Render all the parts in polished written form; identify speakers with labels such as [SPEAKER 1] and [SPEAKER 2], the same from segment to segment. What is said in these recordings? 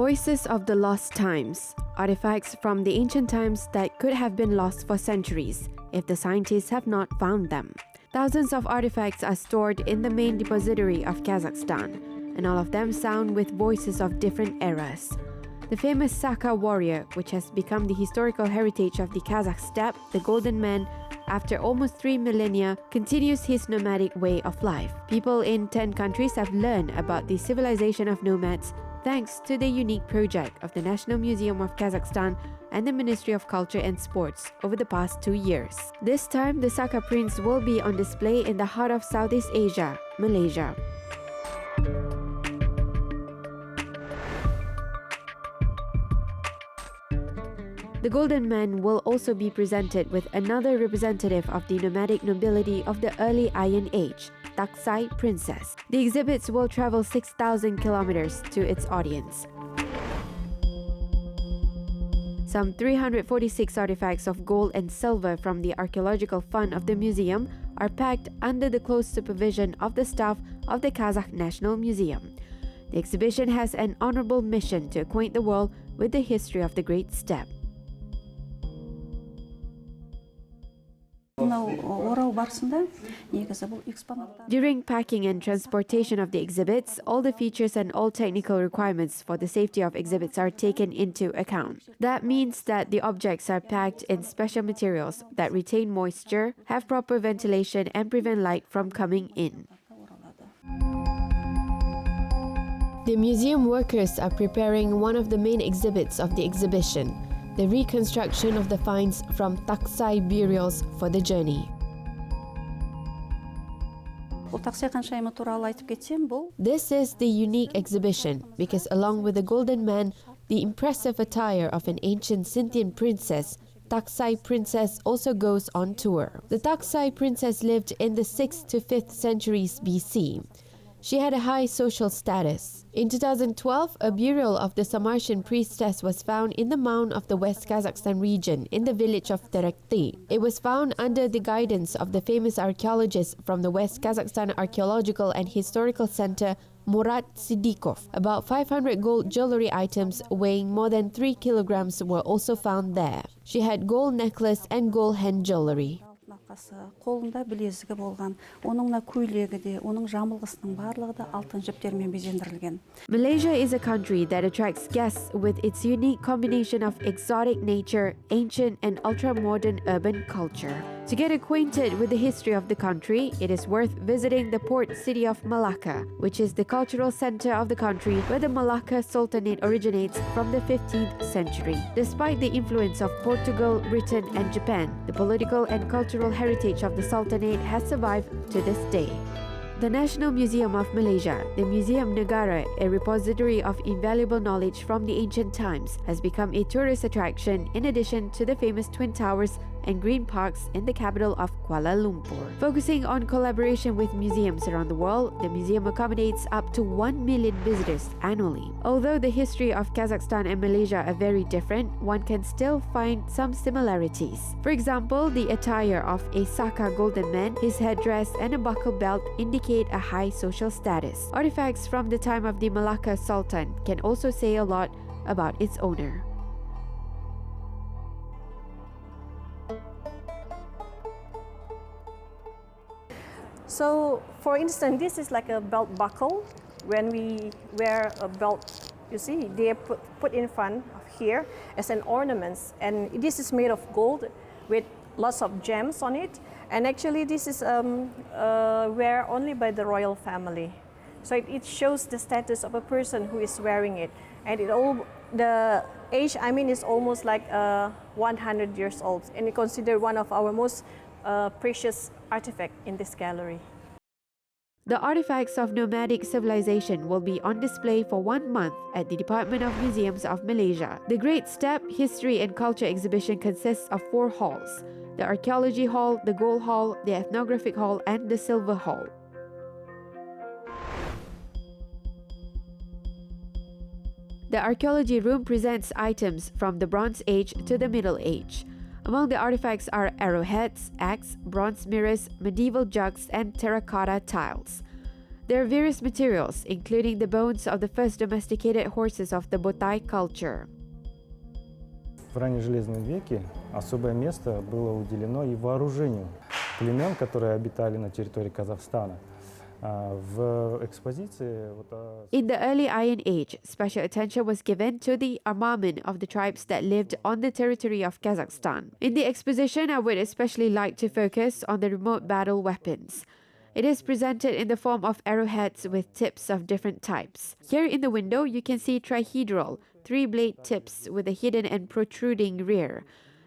[SPEAKER 1] Voices of the Lost Times, artifacts from the ancient times that could have been lost for centuries if the scientists have not found them. Thousands of artifacts are stored in the main depository of Kazakhstan, and all of them sound with voices of different eras. The famous Saka warrior, which has become the historical heritage of the Kazakh steppe, the Golden Man, after almost 3 millennia, continues his nomadic way of life. People in 10 countries have learned about the civilization of nomads thanks to the unique project of the National Museum of Kazakhstan and the Ministry of Culture and Sports over the past 2 years. This time, the Saka Prince will be on display in the heart of Southeast Asia, Malaysia. The Golden Man will also be presented with another representative of the nomadic nobility of the early Iron Age, Saka Princess. The exhibits will travel 6,000 kilometers to its audience. Some 346 artifacts of gold and silver from the archaeological fund of the museum are packed under the close supervision of the staff of the Kazakh National Museum. The exhibition has an honorable mission to acquaint the world with the history of the Great Steppe. During packing and transportation of the exhibits, all the features and all technical requirements for the safety of exhibits are taken into account. That means that the objects are packed in special materials that retain moisture, have proper ventilation, and prevent light from coming in. The museum workers are preparing one of the main exhibits of the exhibition, the reconstruction of the finds from Saka burials for the journey. This is the unique exhibition because along with the Golden Man, the impressive attire of an ancient Scythian princess, Saka Princess, also goes on tour. The Saka Princess lived in the 6th to 5th centuries BC. She had a high social status. In 2012, a burial of the Samartian priestess was found in the mound of the West Kazakhstan region in the village of Terekti. It was found under the guidance of the famous archaeologist from the West Kazakhstan Archaeological and Historical Center, Murat Sidikov. About 500 gold jewelry items weighing more than 3 kilograms were also found there. She had gold necklace and gold hand jewelry.
[SPEAKER 2] Қолында білезігі болған, оныңна көйлегі де, оның жамылғысының барлығы да алтын жіптермен безендірілген.
[SPEAKER 1] Malaysia is a country that attracts guests with its unique combination of exotic nature, ancient and ultra-modern urban culture. To get acquainted with the history of the country, it is worth visiting the port city of Malacca, which is the cultural center of the country where the Malacca Sultanate originates from the 15th century. Despite the influence of Portugal, Britain and Japan, the political and cultural heritage of the Sultanate has survived to this day. The National Museum of Malaysia, the Museum Negara, a repository of invaluable knowledge from the ancient times, has become a tourist attraction in addition to the famous Twin Towers and green parks in the capital of Kuala Lumpur. Focusing on collaboration with museums around the world, the museum accommodates up to 1 million visitors annually. Although the history of Kazakhstan and Malaysia are very different, one can still find some similarities. For example, the attire of a Saka Golden Man, his headdress and a buckle belt indicate a high social status. Artifacts from the time of the Malacca Sultan can also say a lot about its owner.
[SPEAKER 3] So, for instance, this is like a belt buckle. When we wear a belt, you see, they put in front of here as an ornament. And this is made of gold with lots of gems on it. And actually, this is wear only by the royal family. So it shows the status of a person who is wearing it. And the age, is almost like 100 years old. And it's considered one of our most precious artifact in this gallery.
[SPEAKER 1] The artifacts of nomadic civilization will be on display for 1 month at the Department of Museums of Malaysia. The Great Steppe History and Culture exhibition consists of 4 halls: the Archaeology Hall, the Gold Hall, the Ethnographic Hall, and the Silver Hall. The Archaeology Room presents items from the Bronze Age to the Middle Age. Among the artifacts are arrowheads, axe, bronze mirrors, medieval jugs, and terracotta tiles. There are various materials, including the bones of the first domesticated horses of the Botai culture.
[SPEAKER 4] В раннежелезном веке особое место было уделено и вооружению племен, которые обитали на территории Казахстана. В экспозиции
[SPEAKER 1] In the early Iron Age, special attention was given to the armament of the tribes that lived on the territory of Kazakhstan. In the exposition, I would especially like to focus on the remote battle weapons. It is presented in the form of arrowheads with tips of different types. Here in the window, you can see trihedral, three-blade tips with a hidden and protruding rear.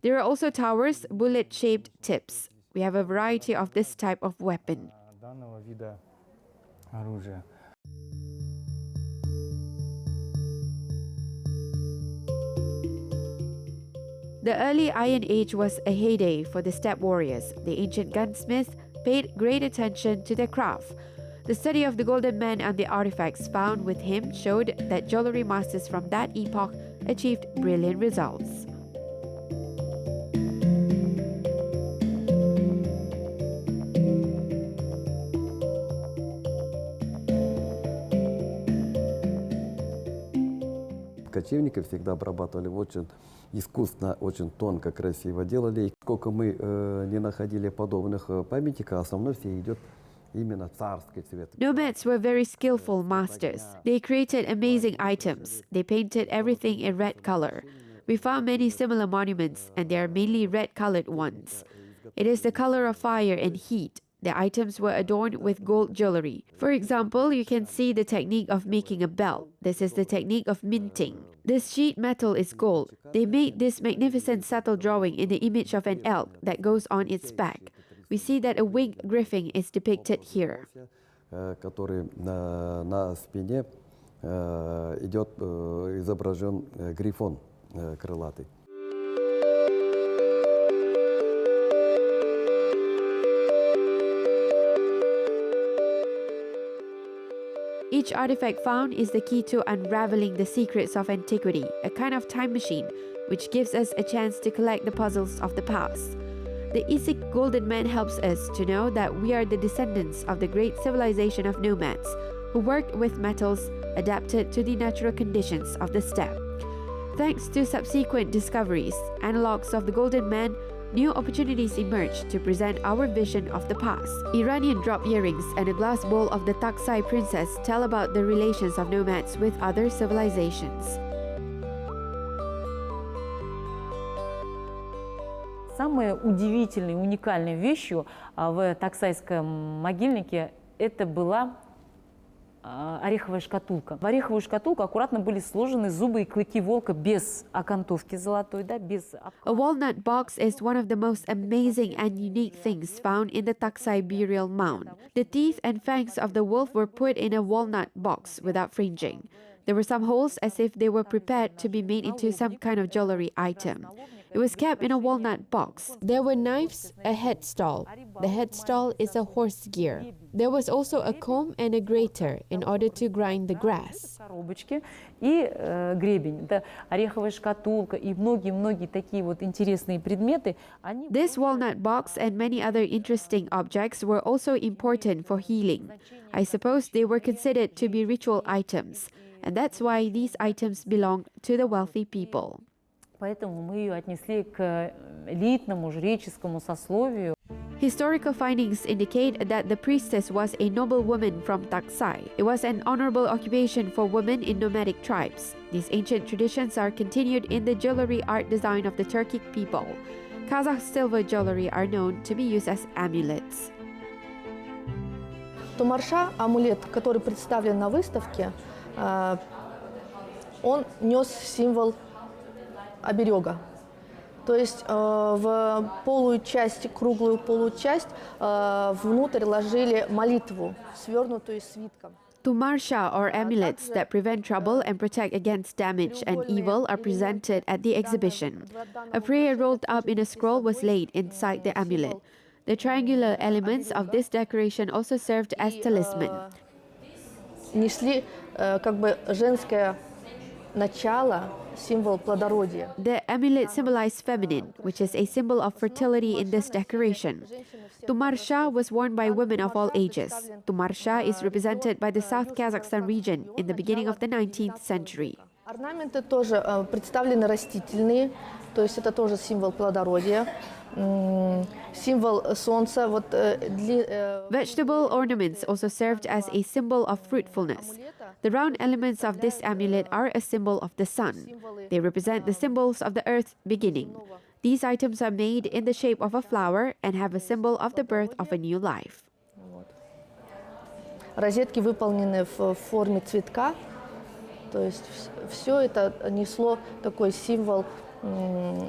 [SPEAKER 1] There are also towers, bullet-shaped tips. We have a variety of this type of weapon.
[SPEAKER 4] данного вида оружия.
[SPEAKER 1] The early Iron Age was a heyday for the steppe warriors. The ancient gunsmiths paid great attention to their craft. The study of the golden man and the artifacts found with him showed that jewelry masters from that epoch achieved brilliant results.
[SPEAKER 5] Кочевники всегда обрабатывали очень искусно, очень тонко, красиво делали. И сколько мы не находили подобных памятников, основной все идет именно царский цвет.
[SPEAKER 1] Nomads were very skillful masters. They created amazing items. They painted everything in red color. We found many similar monuments, and they are mainly red-colored ones. It is the color of fire and heat. The items were adorned with gold jewelry. For example, you can see the technique of making a belt. This is the technique of minting. This sheet metal is gold. They made this magnificent subtle drawing in the image of an elk that goes on its back. We see that a winged griffin is depicted here.
[SPEAKER 5] Который на спине идет изображен грифон крылатый.
[SPEAKER 1] Each artifact found is the key to unraveling the secrets of antiquity, a kind of time machine which gives us a chance to collect the puzzles of the past. The Isik Golden Man helps us to know that we are the descendants of the great civilization of nomads who worked with metals adapted to the natural conditions of the steppe. Thanks to subsequent discoveries, analogues of the Golden Man, new opportunities emerged to present our vision of the past. Iranian drop earrings and a glass bowl of the Saka Princess tell about the relations of nomads with other civilizations.
[SPEAKER 6] Самой удивительной, уникальной вещью в таксайском могильнике это была ореховая шкатулка. В ореховую шкатулку аккуратно были сложены зубы и клыки волка без окантовки золотой, да, без.
[SPEAKER 1] A walnut box is one of the most amazing and unique things found in the Taksai burial mound. The teeth and fangs of the wolf were put in a walnut box without fringing. There were some holes as if they were prepared to be made into some kind of jewelry item. It was kept in a walnut box. There were knives, a headstall. The headstall is a horse gear. There was also a comb and a grater in order to grind the grass.
[SPEAKER 6] Коробочки и гребень. Это ореховая шкатулка и многие-многие такие вот интересные предметы.
[SPEAKER 1] This walnut box and many other interesting objects were also important for healing. I suppose they were considered to be ritual items, and that's why these items belong to the wealthy people.
[SPEAKER 6] Поэтому мы ее отнесли к элитному жреческому сословию.
[SPEAKER 1] Historical findings indicate that the priestess was a noble woman from Taksai. It was an honorable occupation for women in nomadic tribes. These ancient traditions are continued in the jewelry art design of the Turkic people. Kazakh silver jewelry are known to be used as amulets.
[SPEAKER 7] Томарша, амулет, который представлен на выставке, он нес символ оберега. То есть в полую часть, круглую полую часть внутрь ложили молитву, свернутую свитком.
[SPEAKER 1] Tumarsha or amulets that prevent trouble and protect against damage and evil are presented at the exhibition. A prayer rolled up in a scroll was laid inside the amulet. The triangular elements of this decoration also served as talisman.
[SPEAKER 7] Несли как бы женское начало, символ плодородия.
[SPEAKER 1] The amulet symbolized feminine, which is a symbol of fertility in this decoration. Tumarsha was worn by women of all ages. Tumarsha is represented by the South Kazakhstan region in the beginning of the 19th century.
[SPEAKER 7] Орнаменты тоже представлены растительные, то есть это тоже символ плодородия. Символ солнца.
[SPEAKER 1] Vegetable ornaments also served as a symbol of fruitfulness. The round elements of this amulet are a symbol of the sun. They represent the symbols of the earth's beginning. These items are made in the shape of a flower and have a symbol of the birth of a new life.
[SPEAKER 7] Розетки выполнены в форме цветка. То есть все это несло такой символ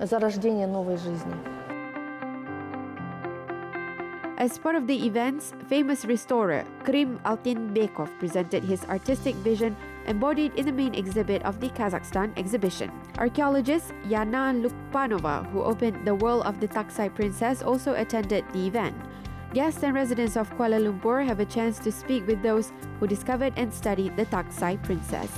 [SPEAKER 7] зарождения новой жизни.
[SPEAKER 1] As part of the events, famous restorer Krim Altinbekov presented his artistic vision embodied in the main exhibit of the Kazakhstan exhibition. Archaeologist Yana Lukpanova, who opened the World of the Taksai Princess, also attended the event. Guests and residents of Kuala Lumpur have a chance to speak with those who discovered and studied the Taksai Princess.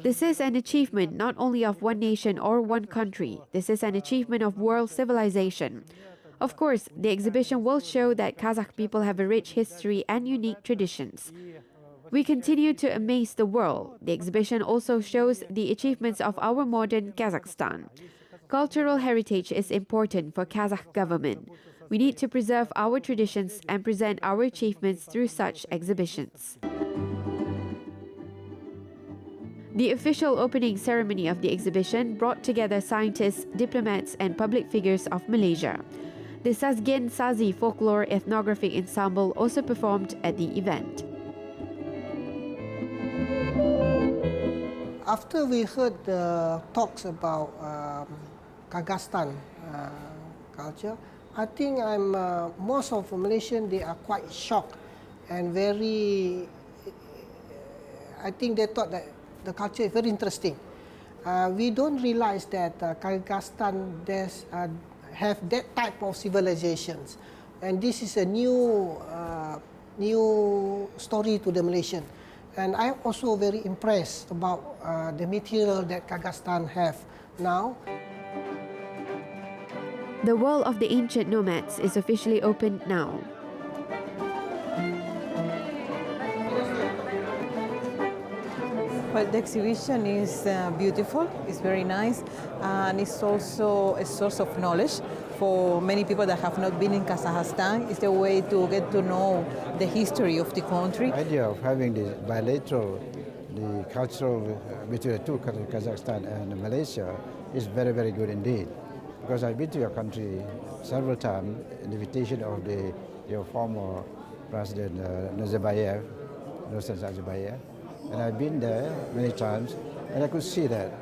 [SPEAKER 1] This is an achievement not only of one nation or one country. This is an achievement of world civilization. Of course, the exhibition will show that Kazakh people have a rich history and unique traditions. We continue to amaze the world. The exhibition also shows the achievements of our modern Kazakhstan. Cultural heritage is important for Kazakh government. We need to preserve our traditions and present our achievements through such exhibitions. The official opening ceremony of the exhibition brought together scientists, diplomats, and public figures of Malaysia. The Sazgen Sazi folklore ethnographic ensemble also performed at the event.
[SPEAKER 8] After we heard the talks about Kazakhstan culture, I think most of Malaysians, they are quite shocked and very, I think they thought that the culture is very interesting. We don't realize that Kazakhstan have that type of civilizations, and this is a new story to the Malaysian. And I'm also very impressed about the material that Kazakhstan have now.
[SPEAKER 1] The World of the Ancient Nomads is officially open now.
[SPEAKER 9] Well, the exhibition is beautiful, it's very nice, and it's also a source of knowledge for many people that have not been in Kazakhstan. It's a way to get to know the history of the country.
[SPEAKER 10] The idea of having the bilateral, the cultural between the two countries, Kazakhstan and Malaysia, is very, very good indeed. Because I've been to your country several times, in the invitation of your former President Nazarbayev, and I've been there many times, and I could see that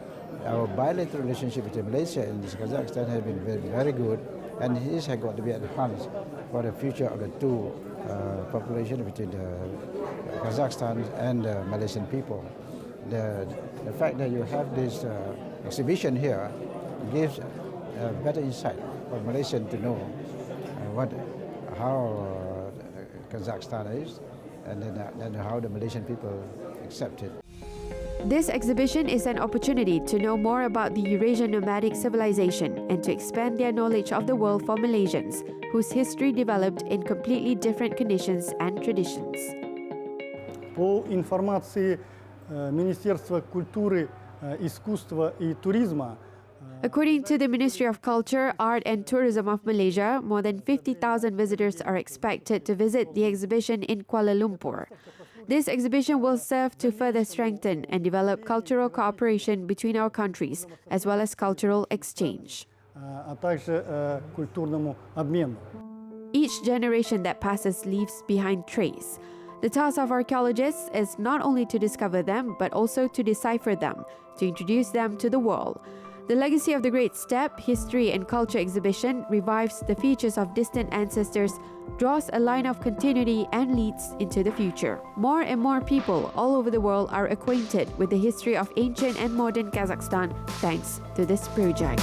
[SPEAKER 10] our bilateral relationship between Malaysia and Kazakhstan has been very, very good, and this has got to be enhanced for the future of the two populations between the Kazakhstan and the Malaysian people. The fact that you have this exhibition here gives better insight for Malaysians to know how Kazakhstan is, and then how the Malaysian people accept it.
[SPEAKER 1] This exhibition is an opportunity to know more about the Eurasian nomadic civilization and to expand their knowledge of the world for Malaysians, whose history developed in completely different conditions and traditions.
[SPEAKER 11] По информации Министерства культуры, искусства и туризма,
[SPEAKER 1] according to the Ministry of Culture, Art and Tourism of Malaysia, more than 50,000 visitors are expected to visit the exhibition in Kuala Lumpur. This exhibition will serve to further strengthen and develop cultural cooperation between our countries, as well as cultural exchange.
[SPEAKER 11] а также культурному обмену.
[SPEAKER 1] Each generation that passes leaves behind trace. The task of archaeologists is not only to discover them, but also to decipher them, to introduce them to the world. The legacy of the Great Steppe History and Culture exhibition revives the features of distant ancestors, draws a line of continuity, and leads into the future. More and more people all over the world are acquainted with the history of ancient and modern Kazakhstan thanks to this project.